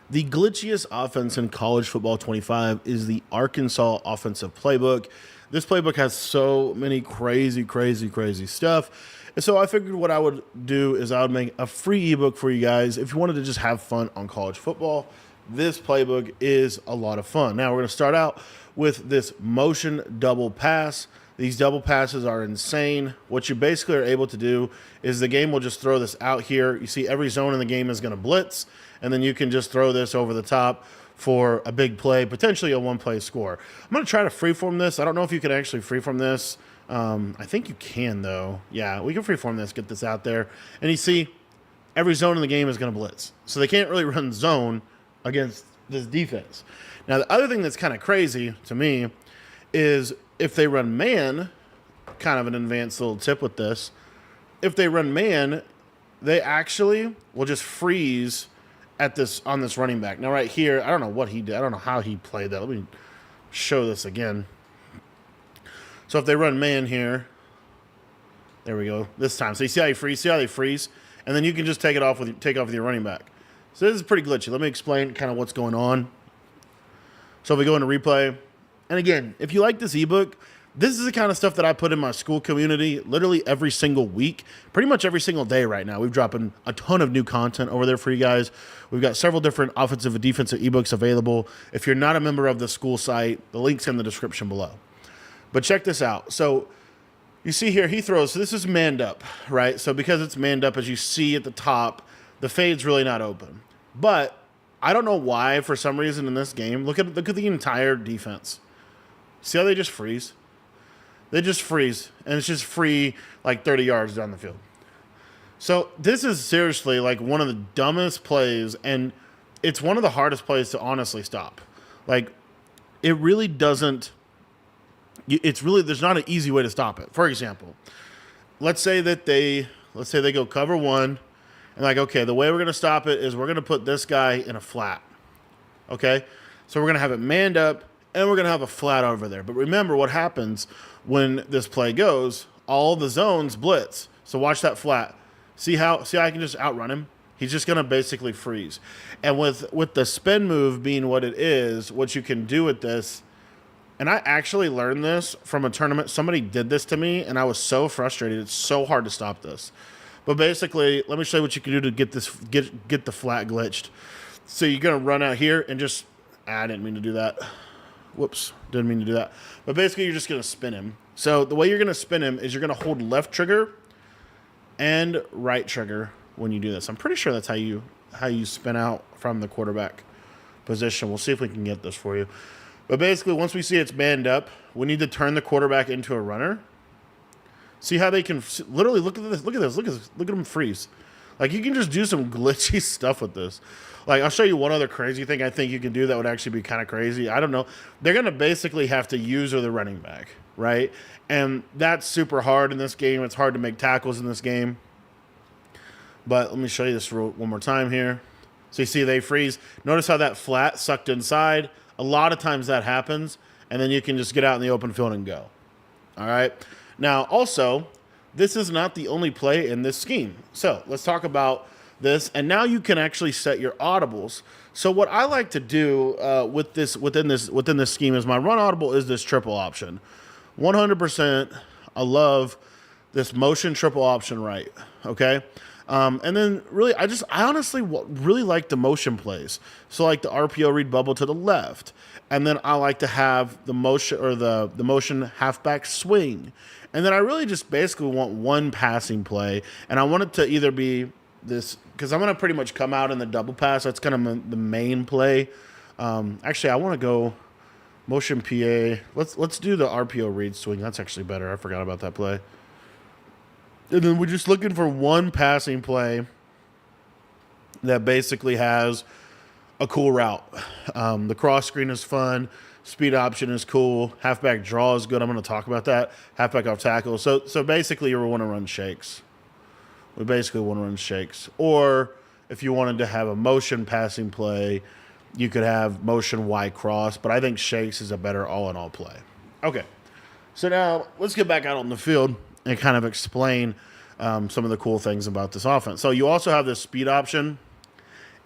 The glitchiest offense in college football 25 is the Arkansas offensive playbook. This playbook has so many crazy stuff. And so I figured what I would do is I would make a free ebook for you guys. If you wanted to just have fun on college football, this playbook is a lot of fun. Now we're going to start out with this motion double pass. These double passes are insane. What you basically are able to do is the game will just throw this out here. You see every zone in the game is going to blitz, and then you can just throw this over the top for a big play, potentially a one-play score. I'm going to try to freeform this. I don't know if you can actually freeform this. I think you can, though. Yeah, we can freeform this, get this out there. And you see every zone in the game is going to blitz. So they can't really run zone against this defense. Now, the other thing that's kind of crazy to me is if they run man, kind of an advanced little tip with this, if they run man, they actually will just freeze at this on this running back. Now right here, I don't know what he did. I don't know how he played that. Let me show this again. So if they run man here, there we go. This time. So you see how he freeze? See how they freeze? And then you can just take off with your running back. So this is pretty glitchy. Let me explain kind of what's going on. So if we go into replay, and again, if you like this ebook, this is the kind of stuff that I put in my school community literally every single week, pretty much every single day right now. We've dropping a ton of new content over there for you guys. We've got several different offensive and defensive ebooks available. If you're not a member of the school site, the link's in the description below. But check this out. So you see here, he throws, so this is manned up, right? So because it's manned up, as you see at the top, the fade's really not open. But I don't know why, for some reason in this game, look at the entire defense. See how they just freeze? They just freeze, and it's just free like 30 yards down the field. So this is seriously like one of the dumbest plays, and it's one of the hardest plays to honestly stop. Like, it really doesn't, there's not an easy way to stop it. For example, let's say they go cover one, and like, okay, the way we're going to stop it is we're going to put this guy in a flat. Okay? So we're going to have it manned up, and we're going to have a flat over there. But remember what happens when this play goes, all the zones blitz. So watch that flat. See how I can just outrun him? He's just going to basically freeze. And with the spin move being what it is, what you can do with this, and I actually learned this from a tournament. Somebody did this to me, and I was so frustrated. It's so hard to stop this. But basically, let me show you what you can do to get this get the flat glitched. So you're going to run out here and just, I didn't mean to do that. Whoops, didn't mean to do that. But basically, you're just going to spin him. So the way you're going to spin him is you're going to hold left trigger and right trigger when you do this. I'm pretty sure that's how you spin out from the quarterback position. We'll see if we can get this for you. But basically, once we see it's manned up, we need to turn the quarterback into a runner. See how they can literally look at this. Look at them freeze. Like, you can just do some glitchy stuff with this. Like, I'll show you one other crazy thing I think you can do that would actually be kind of crazy. I don't know. They're going to basically have to use the running back, right? And that's super hard in this game. It's hard to make tackles in this game. But let me show you this one more time here. So you see they freeze. Notice how that flat sucked inside. A lot of times that happens, and then you can just get out in the open field and go. All right? Now, also, this is not the only play in this scheme. So let's talk about this. And now you can actually set your audibles. So what I like to do within this scheme is my run audible is this triple option. 100%. I love this motion triple option right. Okay. And then really, I honestly really like the motion plays. So like the RPO read bubble to the left. And then I like to have the motion or the motion halfback swing. And then I really just basically want one passing play. And I want it to either be this, because I'm going to pretty much come out in the double pass. That's kind of the main play. Actually, I want to go motion PA. Let's do the RPO read swing. That's actually better. I forgot about that play. And then we're just looking for one passing play that basically has a cool route. The cross screen is fun. Speed option is cool. Halfback draw is good. I'm going to talk about that. Halfback off tackle. So basically you want to run shakes. We basically want to run shakes. Or if you wanted to have a motion passing play, you could have motion Y cross. But I think shakes is a better all-in-all play. Okay. So now let's get back out on the field and kind of explain some of the cool things about this offense. So you also have this speed option.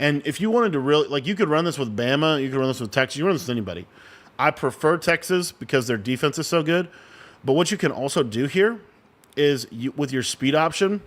And if you wanted to really, like, you could run this with Bama, you could run this with Texas, you run this with anybody. I prefer Texas because their defense is so good. But what you can also do here is with your speed option,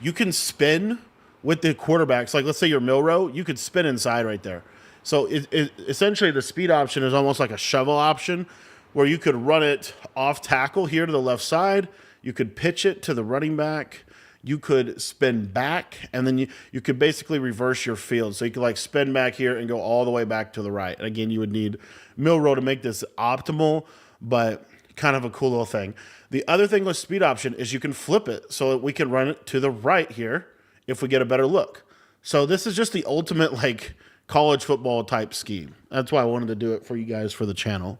you can spin with the quarterbacks. Like, let's say you're Milrow, you could spin inside right there. So essentially the speed option is almost like a shovel option where you could run it off tackle here to the left side. You could pitch it to the running back. You could spin back, and then you could basically reverse your field. So you could like spin back here and go all the way back to the right. And again, you would need Milrow to make this optimal, but kind of a cool little thing. The other thing with speed option is you can flip it so that we can run it to the right here if we get a better look. So this is just the ultimate like college football type scheme. That's why I wanted to do it for you guys for the channel.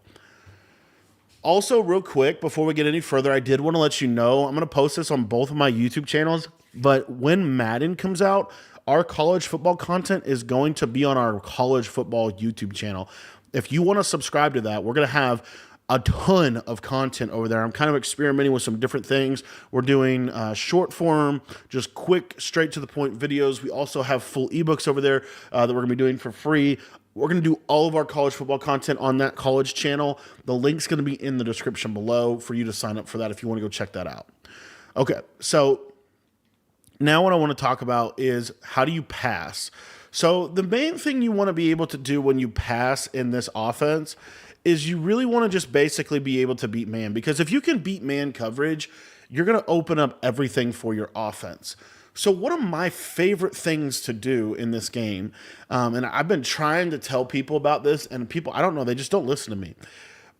Also, real quick, before we get any further, I did want to let you know, I'm going to post this on both of my YouTube channels, but when Madden comes out, our college football content is going to be on our college football YouTube channel. If you want to subscribe to that, we're going to have a ton of content over there. I'm kind of experimenting with some different things. We're doing short form, just quick, straight to the point videos. We also have full ebooks over there that we're going to be doing for free. We're going to do all of our college football content on that college channel. The link's going to be in the description below for you to sign up for that if you want to go check that out. Okay, so now what I want to talk about is how do you pass? So the main thing you want to be able to do when you pass in this offense is you really want to just basically be able to beat man. Because if you can beat man coverage, you're going to open up everything for your offense. So one of my favorite things to do in this game, and I've been trying to tell people about this, and people, I don't know, they just don't listen to me.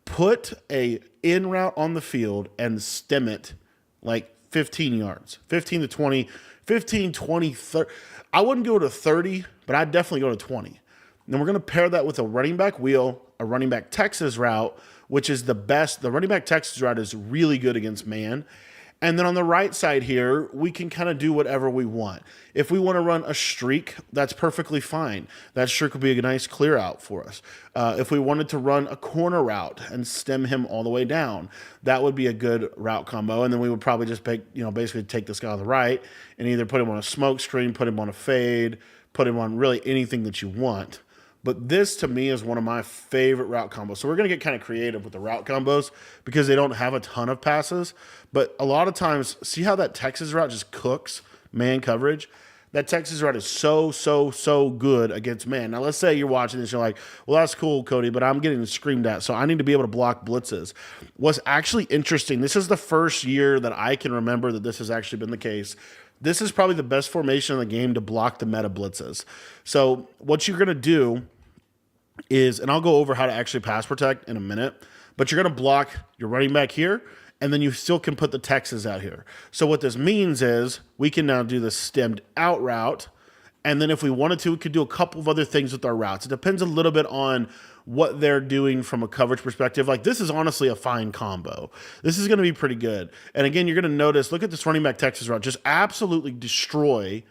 Put a in route on the field and stem it like 15 yards, 15 to 20, 15, 20, 30. I wouldn't go to 30, but I'd definitely go to 20. Then we're going to pair that with a running back wheel, a running back Texas route, which is the best. The running back Texas route is really good against man. And then on the right side here, we can kind of do whatever we want. If we want to run a streak, that's perfectly fine. That streak would be a nice clear out for us. If we wanted to run a corner route and stem him all the way down, that would be a good route combo. And then we would probably just basically take this guy on the right and either put him on a smoke screen, put him on a fade, put him on really anything that you want. But this, to me, is one of my favorite route combos. So we're going to get kind of creative with the route combos because they don't have a ton of passes. But a lot of times, see how that Texas route just cooks man coverage? That Texas route is so good against man. Now, let's say you're watching this, you're like, well, that's cool, Cody, but I'm getting screamed at, so I need to be able to block blitzes. What's actually interesting, this is the first year that I can remember that this has actually been the case. This is probably the best formation in the game to block the meta blitzes. So what you're going to do is, and I'll go over how to actually pass protect in a minute, but you're going to block your running back here, and then you still can put the Texas out here. So what this means is we can now do the stemmed out route, and then if we wanted to, we could do a couple of other things with our routes. It depends a little bit on what they're doing from a coverage perspective. Like, this is honestly a fine combo. This is going to be pretty good. And again, you're going to notice, look at this running back Texas route, just absolutely destroy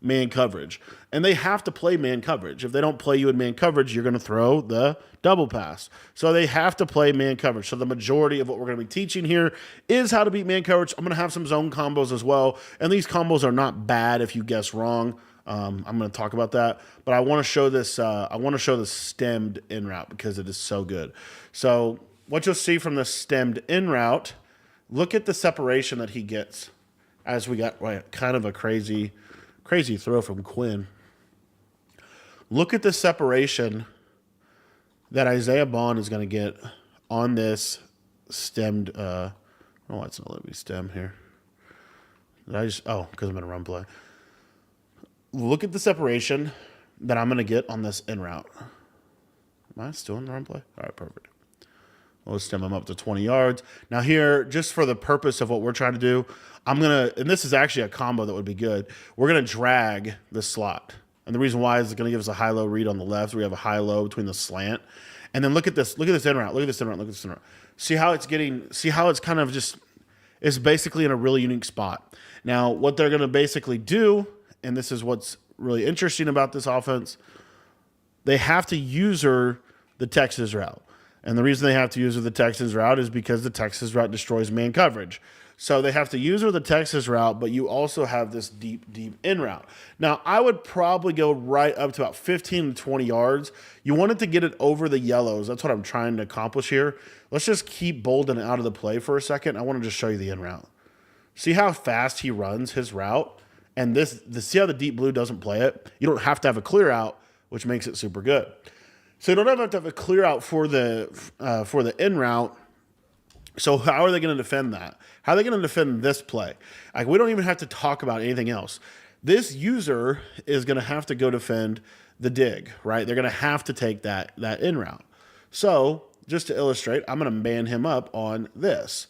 man coverage. And they have to play man coverage. If they don't play you in man coverage, you're going to throw the double pass. So they have to play man coverage. So the majority of what we're going to be teaching here is how to beat man coverage. I'm going to have some zone combos as well. And these combos are not bad if you guess wrong. I'm going to talk about that, but I want to show this. I want to show the stemmed in route because it is so good. So what you'll see from the stemmed in route, look at the separation that he gets as we got kind of a crazy throw from Quinn. Look at the separation that Isaiah Bond is going to get on this stemmed. Oh, it's not letting me stem here. Because I'm in a run play. Look at the separation that I'm going to get on this in route. Am I still in the run play? All right, perfect. We'll stem him up to 20 yards. Now here, just for the purpose of what we're trying to do, I'm going to, and this is actually a combo that would be good, we're going to drag the slot. And the reason why is it's going to give us a high-low read on the left. We have a high-low between the slant. And then look at this in route. Look at this in route. Look at this in route. See how it's kind of just, it's basically in a really unique spot. Now, what they're going to basically do, and this is what's really interesting about this offense, they have to user the Texas route. And the reason they have to user the Texas route is because the Texas route destroys man coverage. So they have to use the Texas route, but you also have this deep, deep in route. Now, I would probably go right up to about 15 to 20 yards. You want it to get it over the yellows. That's what I'm trying to accomplish here. Let's just keep Bolden out of the play for a second. I want to just show you the in route. See how fast he runs his route? And see how the deep blue doesn't play it? You don't have to have a clear out, which makes it super good. So you don't have to have a clear out for the in route. So how are they going to defend that? How are they going to defend this play? Like, we don't even have to talk about anything else. This user is going to have to go defend the dig, right? They're going to have to take that in route. So just to illustrate, I'm going to man him up on this.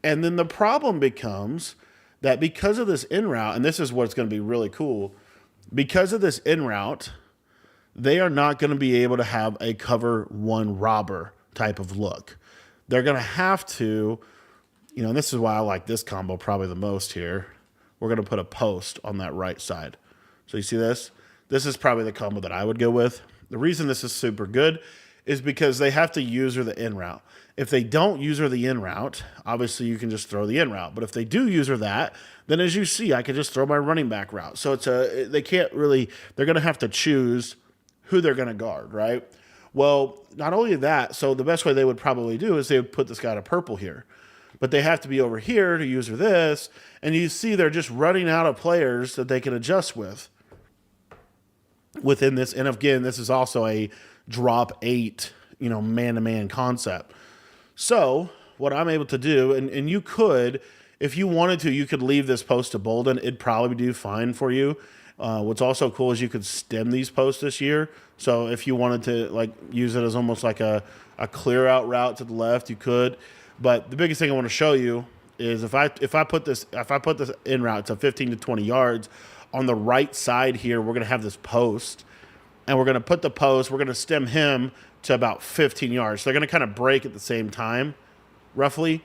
And then the problem becomes that because of this in route, and this is what's going to be really cool, because of this in route, they are not going to be able to have a cover one robber type of look. They're going to have to, and this is why I like this combo probably the most here. We're going to put a post on that right side. So you see this? This is probably the combo that I would go with. The reason this is super good is because they have to user the in route. If they don't user the in route, obviously you can just throw the in route. But if they do user that, then as you see, I can just throw my running back route. So they're going to have to choose who they're going to guard, right? Well, not only that, so the best way they would probably do is they would put this guy to purple here. But they have to be over here to user this. And you see they're just running out of players that they can adjust within this. And again, this is also a drop 8, man-to-man concept. So what I'm able to do, and you could, if you wanted to, you could leave this post to Bolden. It'd probably do fine for you. What's also cool is you could stem these posts this year. So if you wanted to use it as almost like a clear out route to the left, you could. But the biggest thing I want to show you is if I put this in route to 15 to 20 yards, on the right side here, we're going to have this post, and we're going to put the post, we're going to stem him to about 15 yards. So they're going to kind of break at the same time, roughly.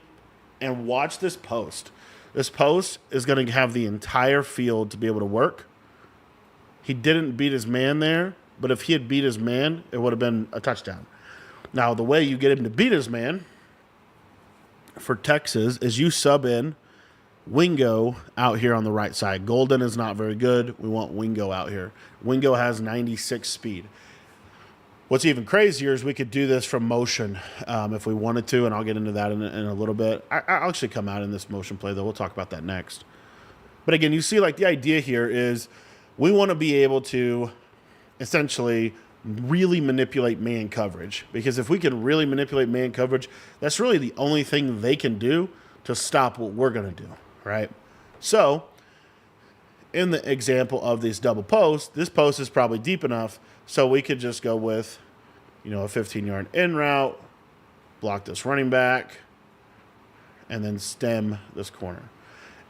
And watch this post. This post is going to have the entire field to be able to work. He didn't beat his man there, but if he had beat his man, it would have been a touchdown. Now, the way you get him to beat his man for Texas is you sub in Wingo out here on the right side. Golden is not very good. We want Wingo out here. Wingo has 96 speed. What's even crazier is we could do this from motion if we wanted to, and I'll get into that in a little bit. I'll actually come out in this motion play, though. We'll talk about that next. But again, you see, the idea here is we want to be able to essentially really manipulate man coverage, because if we can really manipulate man coverage, that's really the only thing they can do to stop what we're going to do, right? So in the example of this double post, this post is probably deep enough, so we could just go with, a 15-yard in route, block this running back, and then stem this corner.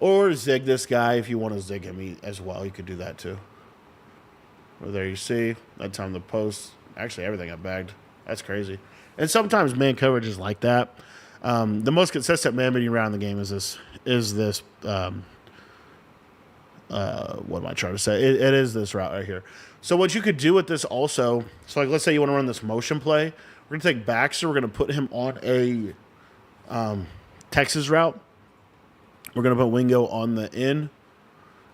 Or zig this guy if you want to zig him as well. You could do that too. Well, there you see. That time the post, actually everything got bagged. That's crazy. And sometimes man coverage is like that. The most consistent man beating route in the game is this. What am I trying to say? It is this route right here. So what you could do with this also, so let's say you want to run this motion play. We're going to take Baxter. We're going to put him on a Texas route. We're going to put Wingo on the in.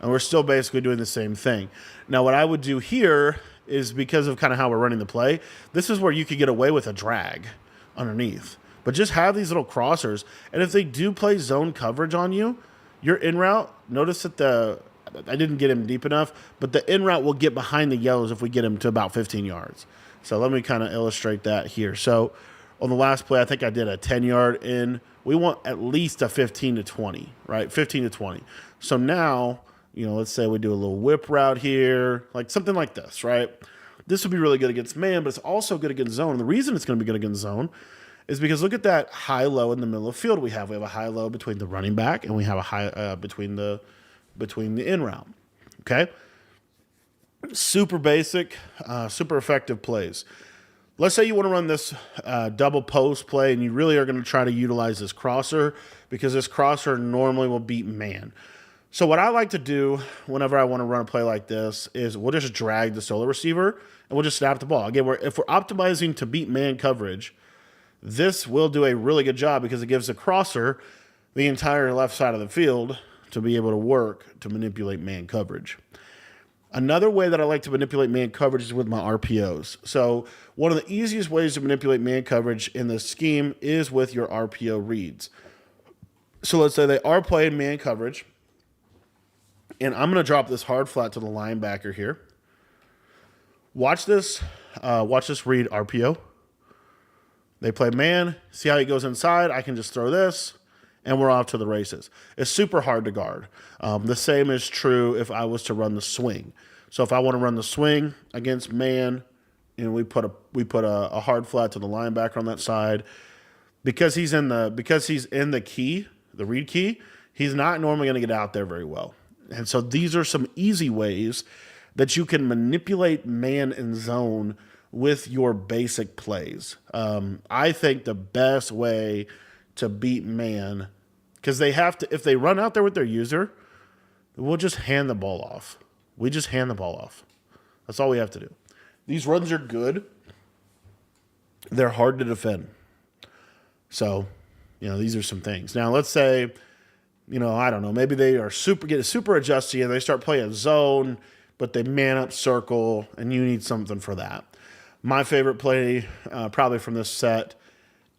And we're still basically doing the same thing. Now, what I would do here is, because of kind of how we're running the play, this is where you could get away with a drag underneath. But just have these little crossers. And if they do play zone coverage on you, your in route, notice that I didn't get him deep enough, but the in route will get behind the yellows if we get him to about 15 yards. So let me kind of illustrate that here. So on the last play, I think I did a 10-yard in. We want at least a 15 to 20, right? 15 to 20. So now, let's say we do a little whip route here, something like this, right? This would be really good against man, but it's also good against zone. And the reason it's going to be good against zone is because look at that high-low in the middle of the field we have. We have a high-low between the running back, and we have a high between the in route. Okay? Super basic, super effective plays. Let's say you want to run this double post play, and you really are going to try to utilize this crosser, because this crosser normally will beat man. So what I like to do whenever I want to run a play like this is we'll just drag the solo receiver, and we'll just snap the ball. Again, if we're optimizing to beat man coverage, this will do a really good job, because it gives the crosser the entire left side of the field to be able to work to manipulate man coverage. Another way that I like to manipulate man coverage is with my RPOs. So one of the easiest ways to manipulate man coverage in this scheme is with your RPO reads. So let's say they are playing man coverage, and I'm going to drop this hard flat to the linebacker here. Watch this read RPO. They play man. See how he goes inside? I can just throw this, and we're off to the races. It's super hard to guard. The same is true if I was to run the swing. So if I want to run the swing against man, we put a hard flat to the linebacker on that side, because he's in the key, the read key. He's not normally going to get out there very well. And so these are some easy ways that you can manipulate man and zone with your basic plays. I think the best way to beat man, because they have to, if they run out there with their user, we'll just hand the ball off. We just hand the ball off. That's all we have to do. These runs are good. They're hard to defend. So, these are some things. Now, let's say, I don't know, maybe they are get super adjusty and they start playing zone, but they man up circle, and you need something for that. My favorite play, probably from this set,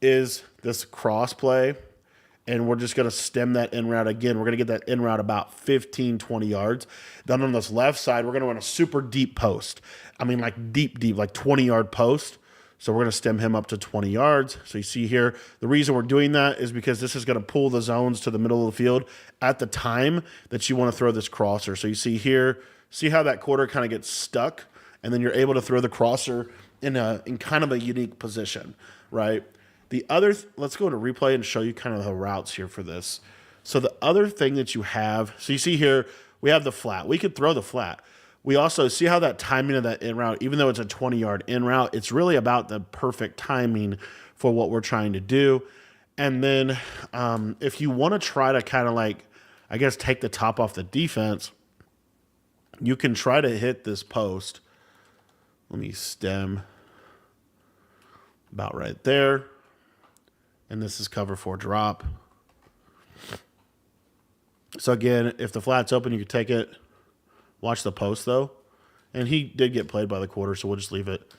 is this cross play, and we're just going to stem that in route again. We're going to get that in route about 15, 20 yards. Then on this left side, we're going to run a super deep post. I mean, like deep, like 20-yard post. So we're going to stem him up to 20 yards. So you see here, the reason we're doing that is because this is going to pull the zones to the middle of the field at the time that you want to throw this crosser. So you see here, see how that quarter kind of gets stuck, and then you're able to throw the crosser in kind of a unique position, right? Let's go to replay and show you kind of the routes here for this. So the other thing that you have, so you see here, we have the flat. We could throw the flat. We also see how that timing of that in route, even though it's a 20-yard in route, it's really about the perfect timing for what we're trying to do. And then if you want to try to kind of take the top off the defense, you can try to hit this post. Let me stem about right there. And this is cover 4 drop. So again, if the flat's open, you can take it. Watch the post, though. And he did get played by the quarter, so we'll just leave it.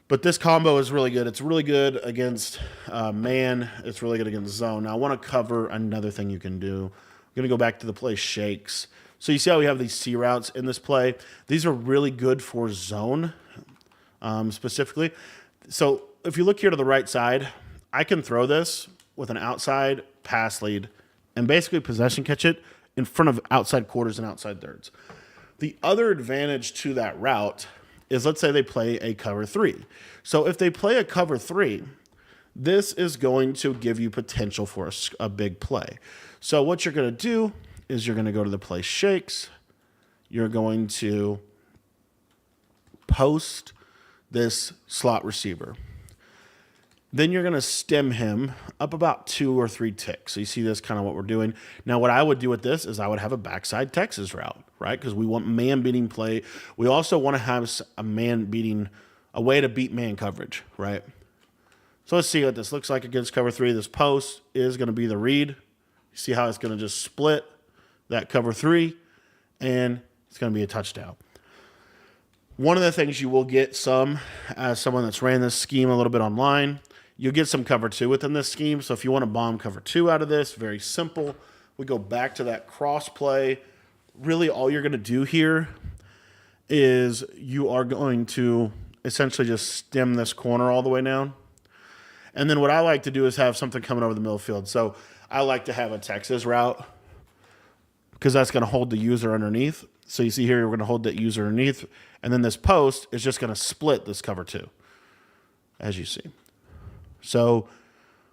But this combo is really good. It's really good against man. It's really good against zone. Now, I want to cover another thing you can do. I'm going to go back to the play shakes. So you see how we have these C routes in this play? These are really good for zone, specifically. So if you look here to the right side, I can throw this with an outside pass lead and basically possession catch it in front of outside quarters and outside thirds. The other advantage to that route is, let's say they play a cover 3. So if they play a cover 3, this is going to give you potential for a big play. So what you're going to do is you're going to go to the play shakes. You're going to post this slot receiver. Then you're going to stem him up about 2 or 3 ticks. So you see this kind of what we're doing. Now, what I would do with this is I would have a backside Texas route, right? Because we want man-beating play. We also want to have a way to beat man coverage, right? So let's see what this looks like against cover 3. This post is going to be the read. You see how it's going to just split that cover 3, and it's going to be a touchdown. One of the things you will get as someone that's ran this scheme a little bit online, you'll get some cover 2 within this scheme. So if you want to bomb cover 2 out of this, very simple. We go back to that cross play. Really all you're going to do here is you are going to essentially just stem this corner all the way down. And then what I like to do is have something coming over the middle field. So I like to have a Texas route because that's going to hold the user underneath. So you see here, we're going to hold that user underneath. And then this post is just going to split this cover 2, as you see. So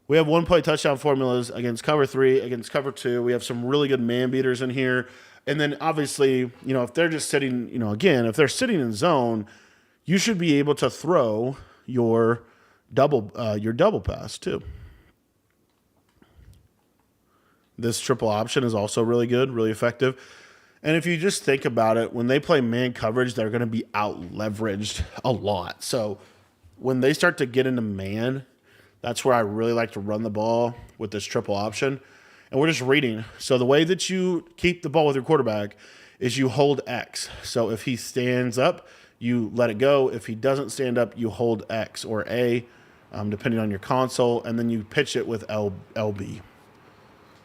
we have one play touchdown formulas against cover 3, against cover 2. We have some really good man beaters in here. And then obviously, if they're just sitting, again, if they're sitting in zone, you should be able to throw your double pass too. This triple option is also really good, really effective. And if you just think about it, when they play man coverage, they're going to be out leveraged a lot. So when they start to get into man, That's where I really like to run the ball with this triple option. And we're just reading. So the way that you keep the ball with your quarterback is you hold X. So if he stands up, you let it go. If he doesn't stand up, you hold X or A, depending on your console, and then you pitch it with LB.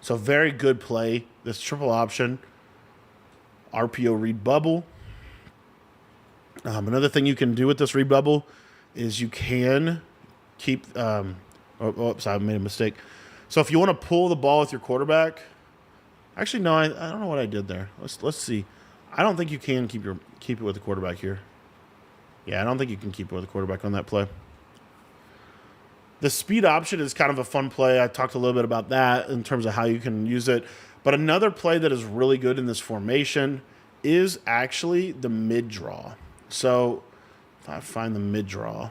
So very good play. This triple option, RPO read bubble. Another thing you can do with this read bubble is you can keep. Oops, I made a mistake. So if you want to pull the ball with your quarterback, actually no, I don't know what I did there. Let's see. I don't think you can keep it with the quarterback here. Yeah, I don't think you can keep it with the quarterback on that play. The speed option is kind of a fun play. I talked a little bit about that in terms of how you can use it. But another play that is really good in this formation is actually the mid draw. So if I find the mid draw,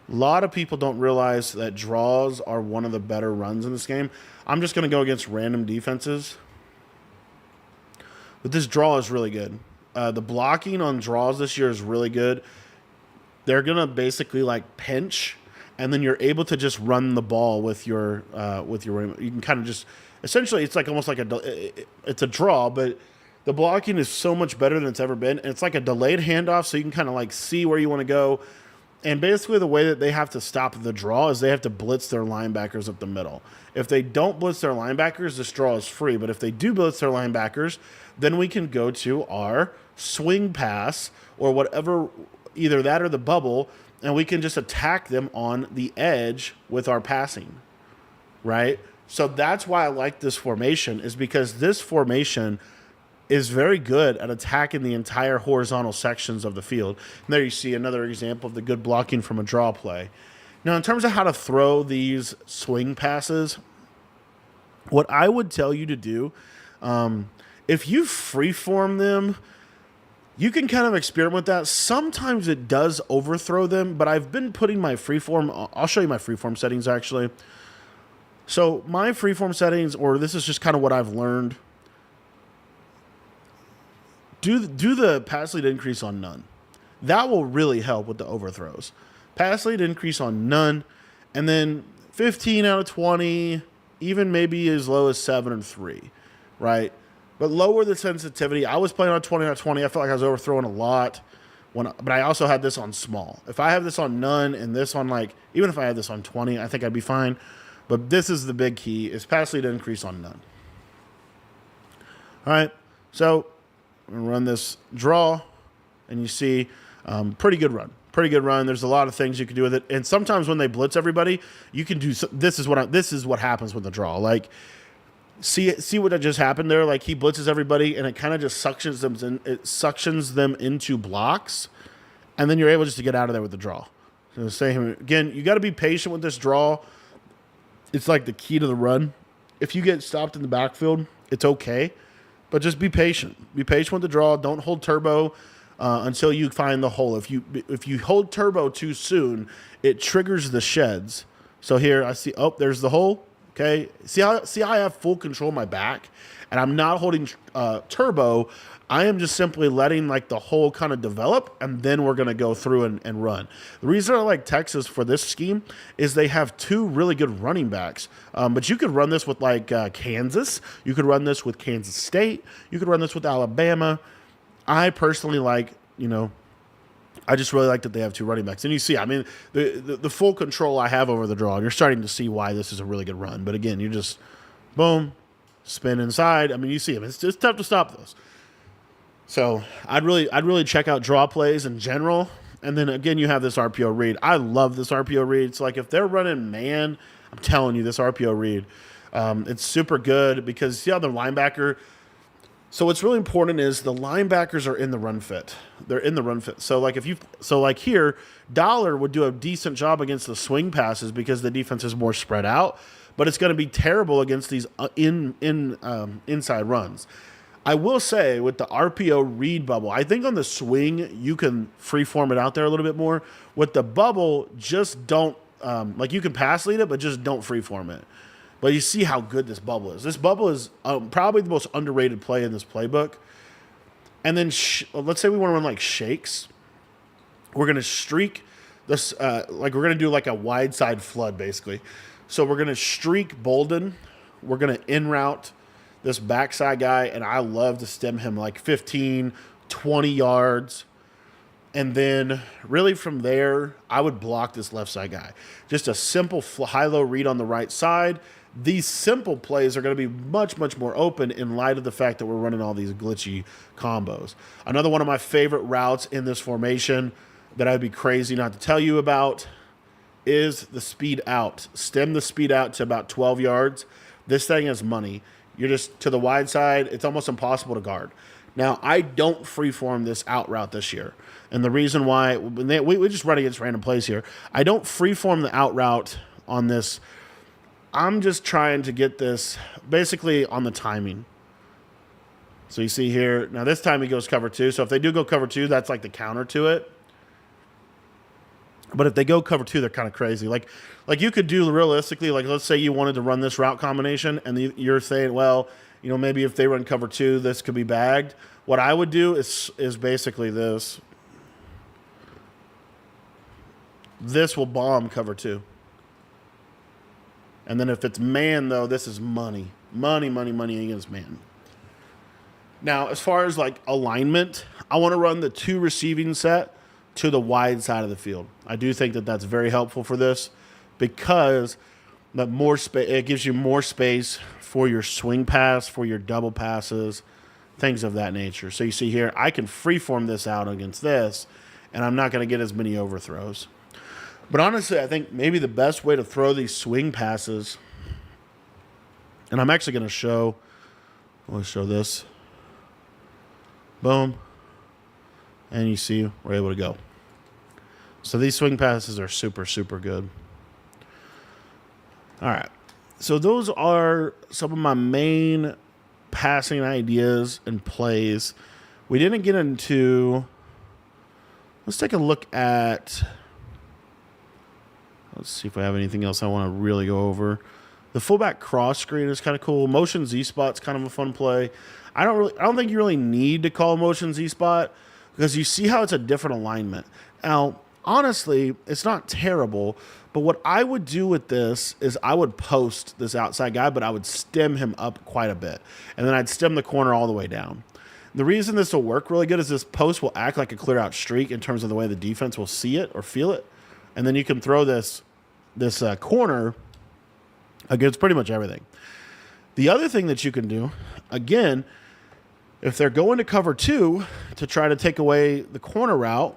a lot of people don't realize that draws are one of the better runs in this game. I'm just going to go against random defenses. But this draw is really good. The blocking on draws this year is really good. They're going to basically like pinch, and then you're able to just run the ball with your you can kind of just essentially it's like almost like it's a draw, but the blocking is so much better than it's ever been. And it's like a delayed handoff, so you can kind of like see where you want to go. And basically the way that they have to stop the draw is they have to blitz their linebackers up the middle. If they don't blitz their linebackers, this draw is free. But if they do blitz their linebackers, then we can go to our swing pass or whatever, either that or the bubble, and we can just attack them on the edge with our passing, right? So that's why I like this formation, is because this formation is very good at attacking the entire horizontal sections of the field. And there you see another example of the good blocking from a draw play. Now, in terms of how to throw these swing passes, what I would tell you to do, if you freeform them, you can kind of experiment with that. Sometimes it does overthrow them, but I've been putting my freeform. I'll show you my freeform settings, actually. So my freeform settings, or this is just kind of what I've learned, do the pass lead increase on none. That will really help with the overthrows. Pass lead increase on none, and then 15 out of 20, even maybe as low as 7 and 3, right? But lower the sensitivity. I was playing on 20 out of 20. I felt like I was overthrowing a lot. But I also had this on small. If I have this on none and this on even if I had this on 20, I think I'd be fine. But this is the big key, is pass lead increase on none. All right, so I'm going to run this draw, and you see pretty good run. Pretty good run. There's a lot of things you can do with it. And sometimes when they blitz everybody, you can do this is what happens with the draw. Like, see what just happened there? Like, he blitzes everybody, and it kind of just suctions them into blocks, and then you're able just to get out of there with the draw. So same again, you got to be patient with this draw. It's like the key to the run. If you get stopped in the backfield, it's okay. But just be patient. Be patient with the draw. Don't hold turbo until you find the hole. If you hold turbo too soon, it triggers the sheds. So here I see, there's the hole. Okay. See how I have full control of my back, and I'm not holding turbo. I am just simply letting the hole kind of develop, and then we're going to go through and run. The reason I like Texas for this scheme is they have two really good running backs. But you could run this with Kansas. You could run this with Kansas State. You could run this with Alabama. I personally I just really like that they have two running backs. And you see, I mean, the full control I have over the draw. You're starting to see why this is a really good run. But again, you just, boom, spin inside. I mean, you see them. It's just tough to stop those. So I'd really check out draw plays in general. And then again, you have this RPO read. I love this RPO read. It's like if they're running man, I'm telling you, this RPO read, it's super good because see how the linebacker. So what's really important is the linebackers are in the run fit. They're in the run fit. So like here, Dollar would do a decent job against the swing passes because the defense is more spread out, but it's going to be terrible against these inside runs. I will say with the RPO read bubble, I think on the swing you can freeform it out there a little bit more. With the bubble, just don't you can pass lead it, but just don't freeform it. But you see how good this bubble is. This bubble is probably the most underrated play in this playbook. And then let's say we want to run shakes. We're going to streak this, like we're going to do like a wide side flood basically. So we're going to streak Bolden. We're going to in route this backside guy, and I love to stem him like 15, 20 yards. And then really from there, I would block this left side guy. Just a simple high-low read on the right side. These simple plays are going to be much, much more open in light of the fact that we're running all these glitchy combos. Another one of my favorite routes in this formation that I'd be crazy not to tell you about is the speed out. Stem the speed out to about 12 yards. This thing is money. You're just to the wide side. It's almost impossible to guard. Now, I don't freeform this out route this year. And the reason why, we just run against random plays here. I don't freeform the out route on this. I'm just trying to get this basically on the timing. So you see here, now this time he goes cover 2. So if they do go cover 2, that's like the counter to it. But if they go cover 2, they're kind of crazy. Like you could do realistically, like let's say you wanted to run this route combination and you're saying, well, you know, maybe if they run cover 2, this could be bagged. What I would do is basically this. This will bomb cover 2. And then if it's man, though, this is money. Money, money, money against man. Now, as far as like alignment, I want to run the 2 receiving set to the wide side of the field. I do think that that's very helpful for this because the more space, it gives you more space for your swing pass, for your double passes, things of that nature. So you see here, I can freeform this out against this, and I'm not going to get as many overthrows. But honestly, I think maybe the best way to throw these swing passes, and I'm actually going to show, let's show this. Boom. And you see, we're able to go. So these swing passes are super, super good. All right. So those are some of my main passing ideas and plays. We didn't get into, let's take a look at, let's see if I have anything else I want to really go over. The fullback cross screen is kind of cool. Motion Z spot's kind of a fun play. I don't think you really need to call motion Z spot because you see how it's a different alignment. Now, honestly, it's not terrible, but what I would do with this is I would post this outside guy, but I would stem him up quite a bit. And then I'd stem the corner all the way down. The reason this will work really good is this post will act like a clear out streak in terms of the way the defense will see it or feel it. And then you can throw this corner against pretty much everything. The other thing that you can do, again, if they're going to cover 2 to try to take away the corner route,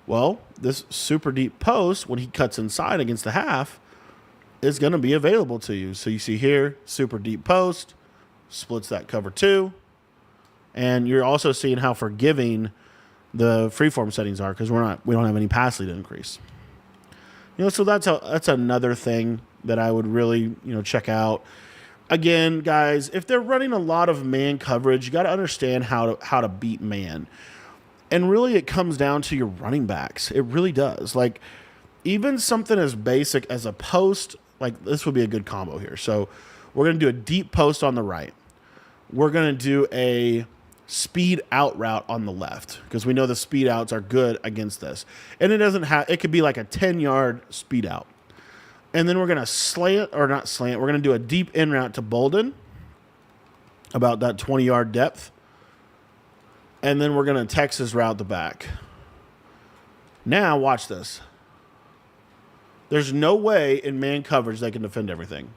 well, this super deep post, when he cuts inside against the half, is going to be available to you. So you see here, super deep post, splits that cover 2. And you're also seeing how forgiving the freeform settings are because we don't have any pass lead increase. You know, so that's another thing that I would really, check out. Again, guys, if they're running a lot of man coverage, you got to understand how to beat man. And really it comes down to your running backs. It really does. Like even something as basic as a post, like this would be a good combo here. So we're going to do a deep post on the right. We're going to do a speed out route on the left because we know the speed outs are good against this. And it could be like a 10-yard speed out. And then we're going to we're going to do a deep in route to Bolden, about that 20-yard depth. And then we're going to Texas route the back. Now, watch this. There's no way in man coverage they can defend everything.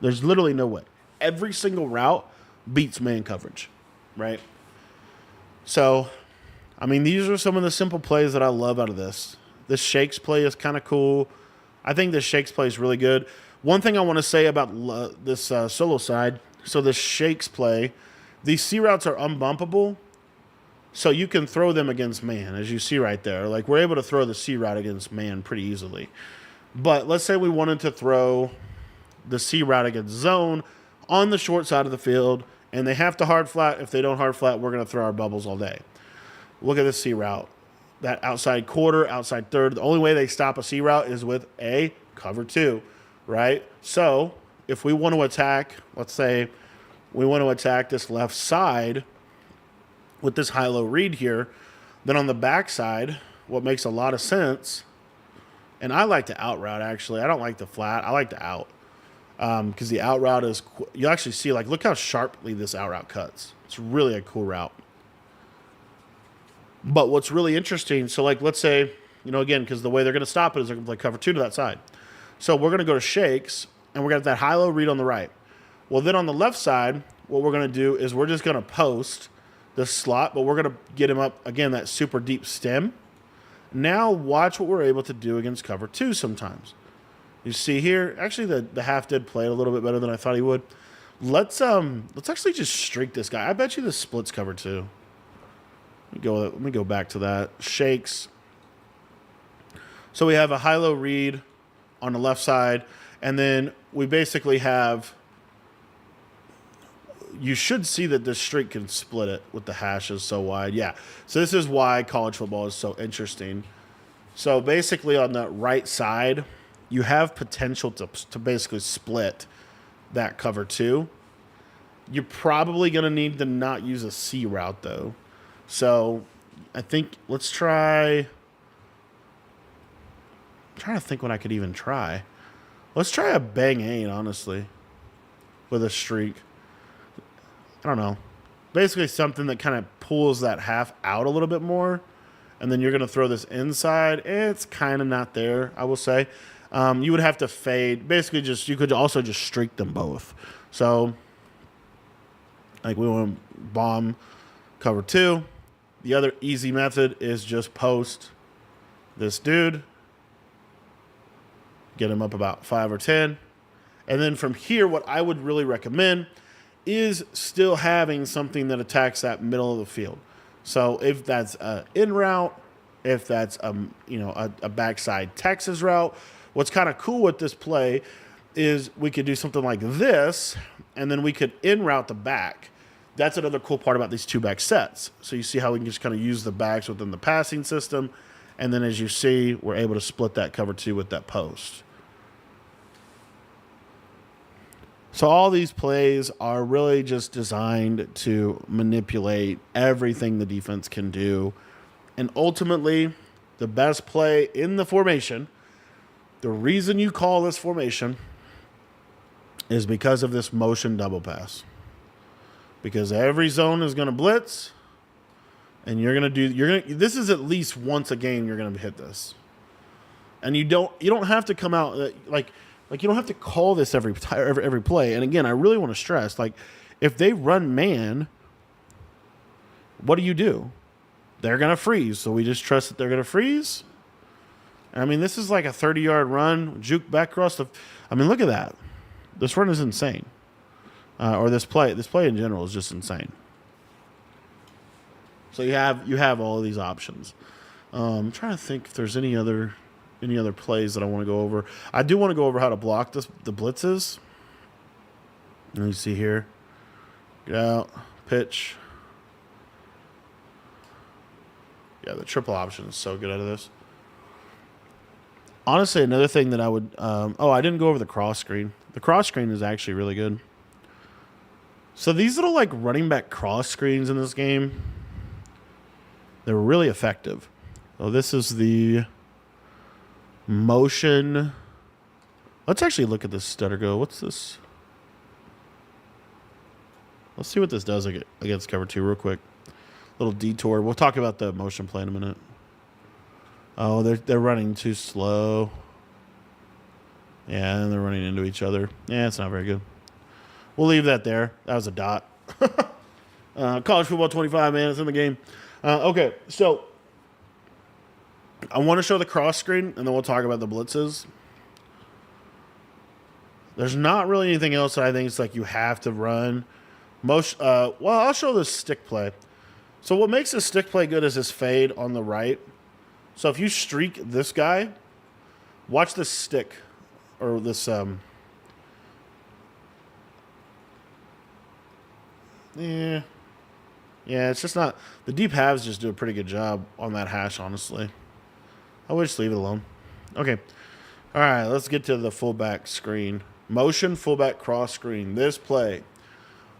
There's literally no way. Every single route beats man coverage, right? So, I mean, these are some of the simple plays that I love out of this. This shakes play is kind of cool. I think this shakes play is really good. One thing I want to say about this solo side, so this shakes play, these C routes are unbumpable, so you can throw them against man, as you see right there. Like, we're able to throw the C route against man pretty easily. But let's say we wanted to throw the C route against zone on the short side of the field, and they have to hard flat. If they don't hard flat, we're going to throw our bubbles all day. Look at this C route. That outside quarter, outside third. The only way they stop a C route is with a cover 2, right? So if we want to attack, let's say we want to attack this left side with this high-low read here, then on the back side, what makes a lot of sense And I like the out route, actually. I don't like the flat. I like the out. Because the out route is, you actually see, like, look how sharply this out route cuts. It's really a cool route. But what's really interesting, so, like, let's say, you know, again, because the way they're going to stop it is they're going to play cover 2 to that side. So we're going to go to shakes, and we're going to have that high-low read on the right. Well, then on the left side, what we're going to do is we're just going to post this slot, but we're going to get him up, again, that super deep stem. Now watch what we're able to do against cover 2 sometimes. You see here, actually the half did play a little bit better than I thought he would. Let's actually just streak this guy. I bet you the splits cover 2. Let me go back to that. Shakes. So we have a high-low read on the left side, and then we basically have, you should see that this streak can split it with the hashes so wide. Yeah, so this is why college football is so interesting. So basically on the right side, you have potential to basically split that cover 2. You're probably going to need to not use a C route, though. So I think let's try. I'm trying to think what I could even try. Let's try a bang 8, honestly, with a streak. I don't know. Basically something that kind of pulls that half out a little bit more. And then you're going to throw this inside. It's kind of not there, I will say. You would have to fade. Basically, you could also just streak them both. So, like, we want to bomb cover 2. The other easy method is just post this dude. Get him up about 5 or 10. And then from here, what I would really recommend is still having something that attacks that middle of the field. So if that's an in route, if that's a backside Texas route, what's kind of cool with this play is we could do something like this, and then we could in route the back. That's another cool part about these 2-back sets. So you see how we can just kind of use the backs within the passing system, and then as you see, we're able to split that cover 2 with that post. So all these plays are really just designed to manipulate everything the defense can do. And ultimately, the best play in the formation, the reason you call this formation is because of this motion double pass. Because every zone is going to blitz, and this is at least once a game you're going to hit this. And you don't have to come out like you don't have to call this every play. And again, I really want to stress, like, if they run man, what do? They're going to freeze. So we just trust that they're going to freeze. I mean, this is like a 30-yard run, juke back across the. I mean, look at that. This run is insane. Or this play in general is just insane. So you have all of these options. I'm trying to think if there's any other plays that I want to go over. I do want to go over how to block the blitzes. Let me see here. Get out, pitch. Yeah, the triple option is so good out of this. Honestly, another thing that I would... I didn't go over the cross screen. The cross screen is actually really good. So these little, like, running back cross screens in this game, they're really effective. So this is the motion. Let's actually look at this stutter go. What's this? Let's see what this does against cover 2 real quick. Little detour. We'll talk about the motion play in a minute. Oh, they're running too slow. Yeah, and they're running into each other. Yeah, it's not very good. We'll leave that there. That was a dot. College football 25, man. It's in the game. Okay, so I want to show the cross screen, and then we'll talk about the blitzes. There's not really anything else that I think it's like you have to run. I'll show the stick play. So what makes this stick play good is this fade on the right. So if you streak this guy, watch this stick, or this Yeah, it's just not... The deep halves just do a pretty good job on that hash, honestly. I would just leave it alone. Okay. All right, let's get to the fullback screen. Motion fullback cross screen. This play.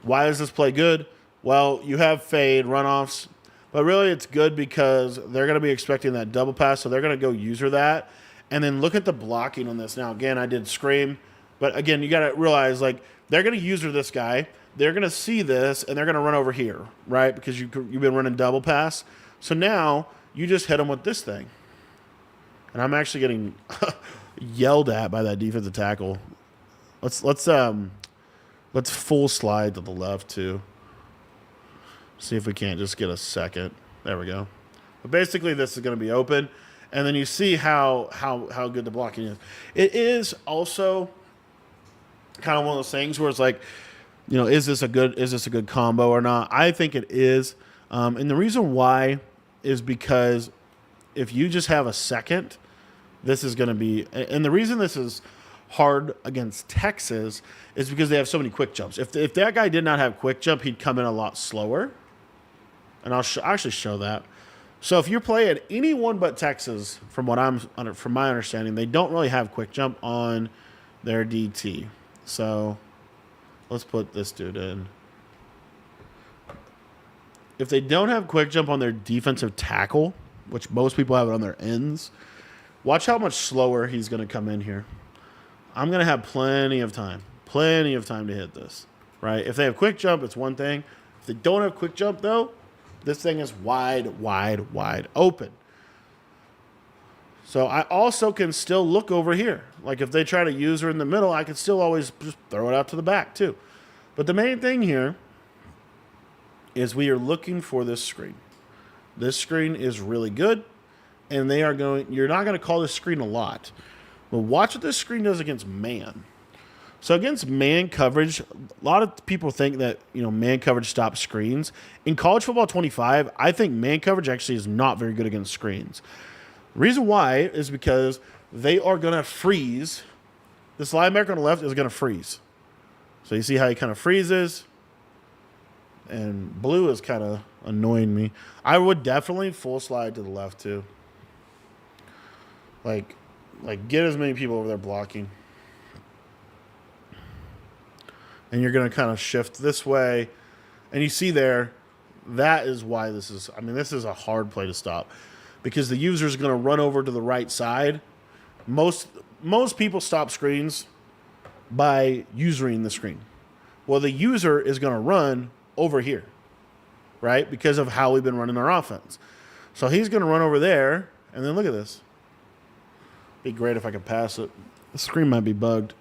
Why is this play good? Well, you have fade, runoffs, but really it's good because they're going to be expecting that double pass, so they're going to go user that. And then look at the blocking on this. Now, again, I did scream. But again, you got to realize, like, they're going to user this guy. They're going to see this, and they're going to run over here, right? Because you've been running double pass. So now you just hit them with this thing. And I'm actually getting yelled at by that defensive tackle. Let's full slide to the left, too. See if we can't just get a second. There we go. But basically, this is going to be open. And then you see how good the blocking is. It is also kind of one of those things where it's like, is this a good combo or not? I think it is. And the reason why is because if you just have a second, this is going to be, and the reason this is hard against Texas is because they have so many quick jumps. If that guy did not have quick jump, he'd come in a lot slower. And I'll actually show that. So if you're playing anyone but Texas, from my understanding, they don't really have quick jump on their DT. So let's put this dude in. If they don't have quick jump on their defensive tackle, which most people have it on their ends, watch how much slower he's going to come in here. I'm going to have plenty of time to hit this, right? If they have quick jump, it's one thing. If they don't have quick jump, though, this thing is wide open. So I also can still look over here. Like if they try to use her in the middle, I can still always just throw it out to the back too. But the main thing here is we are looking for this screen. This screen is really good, and you're not going to call this screen a lot. But watch what this screen does against man. So against man coverage, a lot of people think that, man coverage stops screens. In college football 25, I think man coverage actually is not very good against screens. The reason why is because they are going to freeze. This linebacker on the left is going to freeze. So you see how he kind of freezes? And blue is kind of annoying me. I would definitely full slide to the left too. Like get as many people over there blocking. And you're going to kind of shift this way. And you see there, that is why this is a hard play to stop. Because the user is going to run over to the right side. Most people stop screens by usering the screen. Well, the user is going to run over here, right? Because of how we've been running our offense. So he's going to run over there. And then look at this. Be great if I could pass it. The screen might be bugged.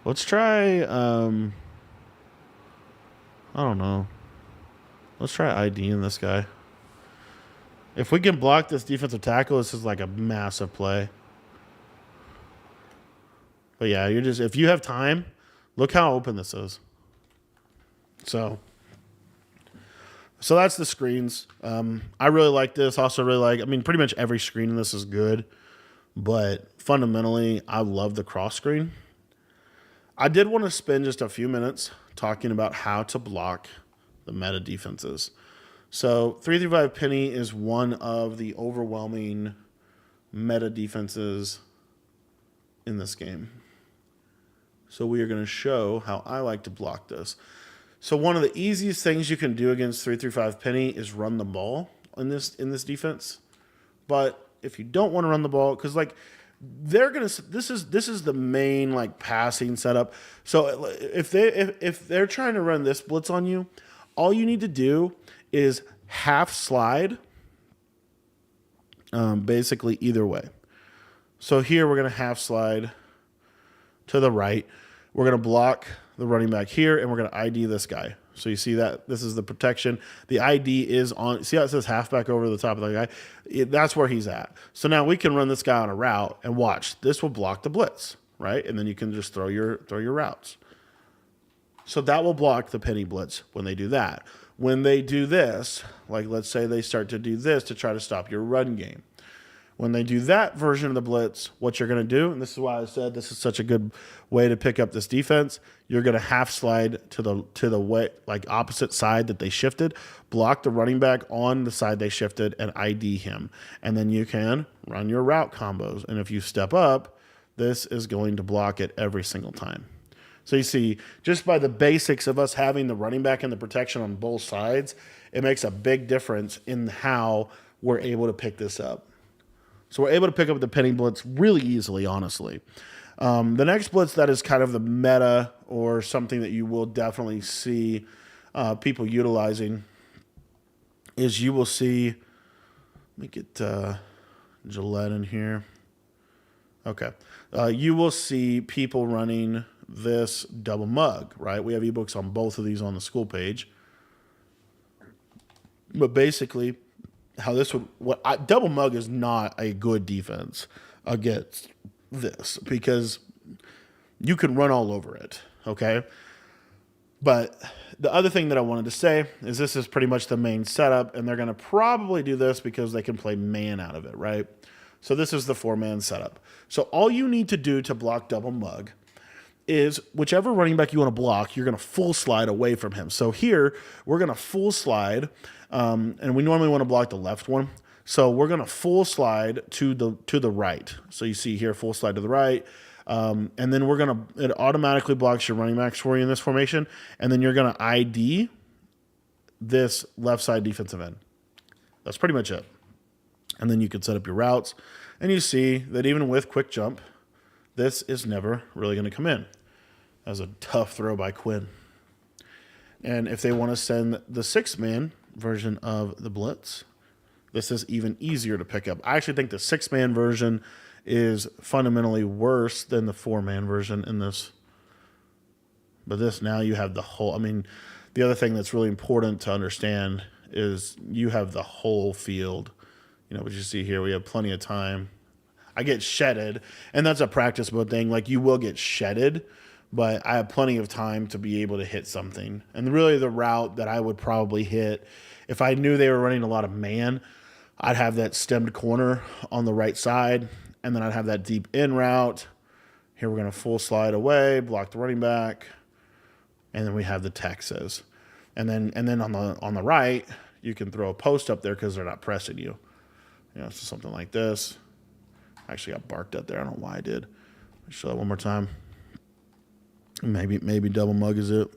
Let's try, I don't know. Let's try IDing this guy. If we can block this defensive tackle, this is like a massive play. But yeah, if you have time, look how open this is. So that's the screens. I really like this. Also really pretty much every screen in this is good. But fundamentally, I love the cross screen. I did want to spend just a few minutes talking about how to block the meta defenses. So 3-5 penny is one of the overwhelming meta defenses in this game. So we are going to show how I like to block this. So one of the easiest things you can do against 3-5 penny is run the ball in this defense. But if you don't want to run the ball, because this is the main passing setup. So if they're trying to run this blitz on you, all you need to do is half slide, basically either way. So here we're going to half slide to the right. We're going to block the running back here, and we're going to ID this guy. So you see that this is the protection. The ID is on. See how it says halfback over the top of the guy? That's where he's at. So now we can run this guy on a route and watch. This will block the blitz, right? And then you can just throw your routes. So that will block the penny blitz when they do that. When they do this, let's say they start to do this to try to stop your run game. When they do that version of the blitz, what you're going to do, and this is why I said this is such a good way to pick up this defense, you're going to half slide to the way, opposite side that they shifted, block the running back on the side they shifted, and ID him. And then you can run your route combos. And if you step up, this is going to block it every single time. So you see, just by the basics of us having the running back and the protection on both sides, it makes a big difference in how we're able to pick this up. So we're able to pick up the penny blitz really easily, honestly. The next blitz that is kind of the meta or something that you will definitely see people utilizing is you will see, let me get Gillette in here. Okay. You will see people running this double mug, right? We have ebooks on both of these on the school page. But basically, how this would, double mug is not a good defense against this because you can run all over it, okay? But the other thing that I wanted to say is this is pretty much the main setup, and they're going to probably do this because they can play man out of it, right? So this is the 4-man setup. So all you need to do to block double mug is whichever running back you want to block, you're going to full slide away from him. So here, we're going to full slide, and we normally want to block the left one. So we're going to full slide to the right. So you see here, full slide to the right. And then it automatically blocks your running backs for you in this formation. And then you're going to ID this left side defensive end. That's pretty much it. And then you can set up your routes. And you see that even with quick jump, this is never really going to come in. That was a tough throw by Quinn. And if they want to send the 6-man version of the blitz, this is even easier to pick up. I actually think the 6-man version is fundamentally worse than the 4-man version in this. But this, now you have the whole, I mean, the other thing that's really important to understand is you have the whole field. You know, what you see here, we have plenty of time. I get shedded, and that's a practice mode thing. Like, you will get shedded, but I have plenty of time to be able to hit something. And really the route that I would probably hit, if I knew they were running a lot of man, I'd have that stemmed corner on the right side, and then I'd have that deep in route. Here we're going to full slide away, block the running back, and then we have the Texas. And then on the right, you can throw a post up there because they're not pressing you. You know, so something like this. I actually got barked at there. I don't know why I did. Let's show that one more time. Maybe double mug is it.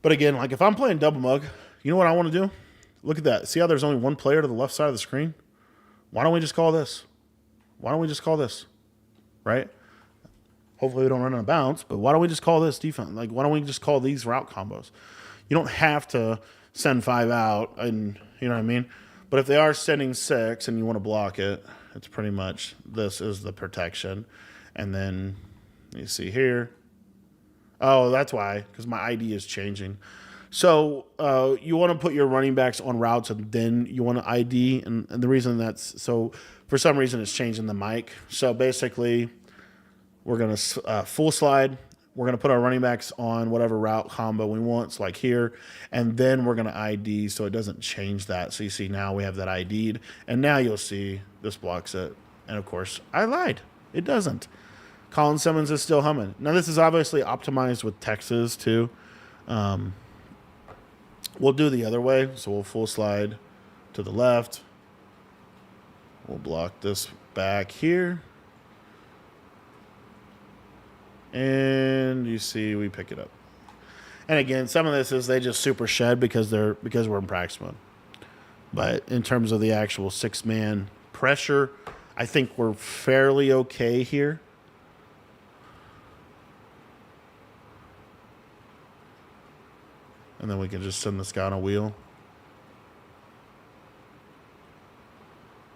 But again, like if I'm playing double mug, you know what I want to do? Look at that. See how there's only one player to the left side of the screen? Why don't we just call this? Why don't we just call this? Right? Hopefully we don't run out of bounds, but why don't we just call this defense? Like, why don't we just call these route combos? You don't have to send 5 out, and you know what I mean? But if they are sending 6 and you want to block it, it's pretty much this is the protection. And then you see here. Oh, that's why, because my ID is changing. So you want to put your running backs on routes and then you want to ID. And the reason that's so, for some reason, it's changing the mic. So basically, we're going to full slide. We're going to put our running backs on whatever route combo we want, so like here, and then we're going to ID so it doesn't change that. So you see now we have that ID'd, and now you'll see this blocks it. And of course, I lied. It doesn't. Colin Simmons is still humming. Now this is obviously optimized with Texas too. We'll do the other way, so we'll full slide to the left. We'll block this back here. And you see we pick it up. And again, some of this is they just super shed because we're in practice mode. But in terms of the actual 6-man pressure, I think we're fairly okay here. And then we can just send this guy on a wheel.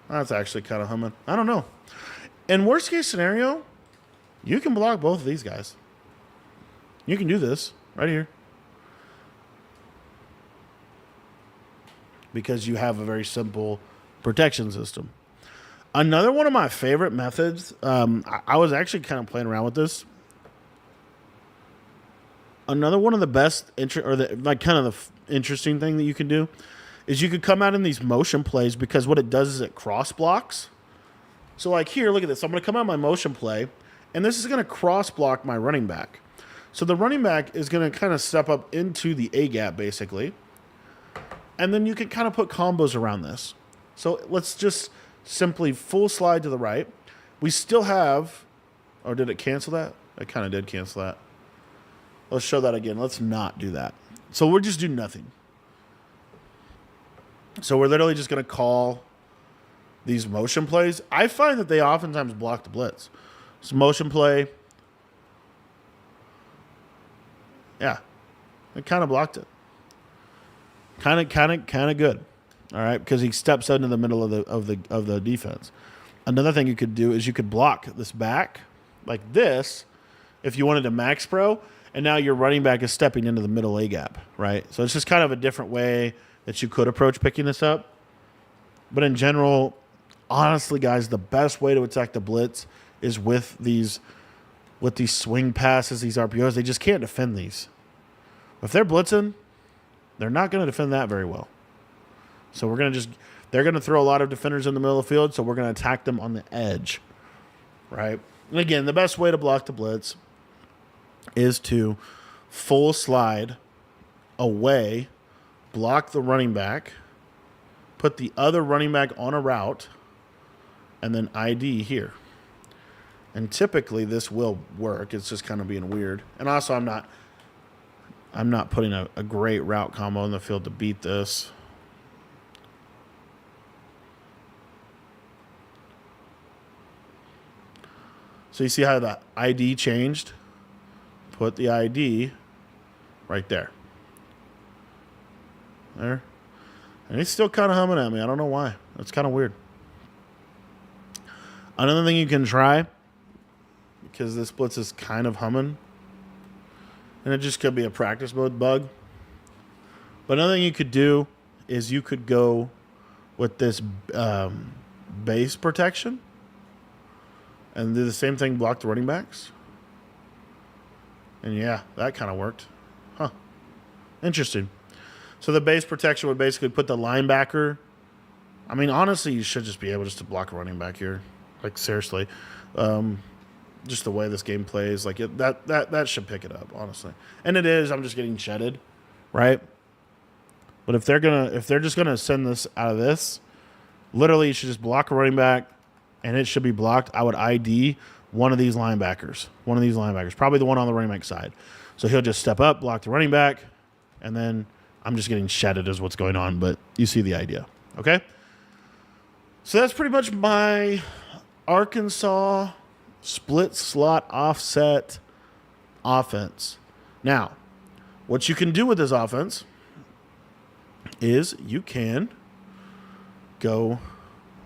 That's actually kind of humming. I don't know. In worst case scenario, you can block both of these guys. You can do this right here. Because you have a very simple protection system. Another one of my favorite methods, I was actually kind of playing around with this. Another one of the best, interesting thing that you can do is you could come out in these motion plays because what it does is it cross blocks. So like here, look at this. I'm going to come out my motion play. And this is going to cross block my running back. So the running back is going to kind of step up into the A gap basically. And then you can kind of put combos around this. So let's just simply full slide to the right. We still have, or did it cancel that? It kind of did cancel that. Let's show that again. Let's not do that. So we'll just do nothing. So we're literally just going to call these motion plays, I find that they oftentimes block the blitz. So motion play, yeah, it kind of blocked it. Kind of good. All right, because he steps into the middle of the defense. Another thing you could do is you could block this back like this if you wanted to max pro, and now your running back is stepping into the middle A gap, right? So it's just kind of a different way that you could approach picking this up. But in general, honestly, guys, the best way to attack the blitz is with these swing passes, these RPOs. They just can't defend these. If they're blitzing, they're not going to defend that very well. So they're going to throw a lot of defenders in the middle of the field, so we're going to attack them on the edge, right? And again, the best way to block the blitz is to full slide away, block the running back, put the other running back on a route, and then ID here. And typically this will work. It's just kind of being weird. And also I'm not putting a great route combo in the field to beat this. So you see how the ID changed? Put the ID right there. There. And he's still kind of humming at me. I don't know why. That's kind of weird. Another thing you can try, because this blitz is kind of humming, and it just could be a practice mode bug. But another thing you could do is you could go with this base protection and do the same thing, block the running backs. And yeah, that kind of worked. Huh. Interesting. So the base protection would basically put the linebacker. I mean, honestly, you should just be able just to block a running back here. Like, seriously. Just the way this game plays. Like, that should pick it up, honestly. And it is. I'm just getting shedded, right? But if they're just gonna send this out of this, literally you should just block a running back, and it should be blocked. I would ID one of these linebackers. Probably the one on the running back side. So he'll just step up, block the running back, and then I'm just getting shedded is what's going on, but you see the idea. Okay? So that's pretty much my Arkansas split slot offset offense. Now, what you can do with this offense is you can go,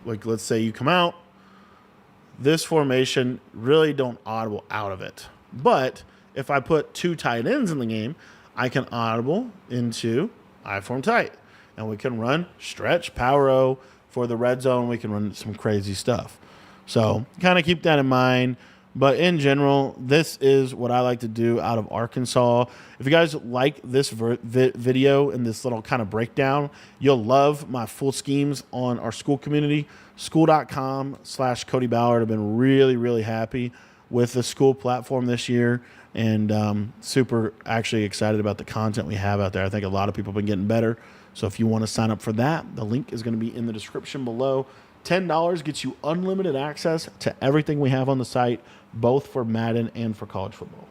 like, let's say you come out, this formation, really don't audible out of it. But if I put two tight ends in the game, I can audible into I form tight. And we can run stretch, power O for the red zone. We can run some crazy stuff. So kind of keep that in mind. But in general, this is what I like to do out of Arkansas. If you guys like this video and this little kind of breakdown, you'll love my full schemes on our school community. School.com/Cody Ballard. I've been really, really happy with the school platform this year, and super actually excited about the content we have out there. I think a lot of people have been getting better. So if you want to sign up for that, the link is going to be in the description below. $10 gets you unlimited access to everything we have on the site, both for Madden and for college football.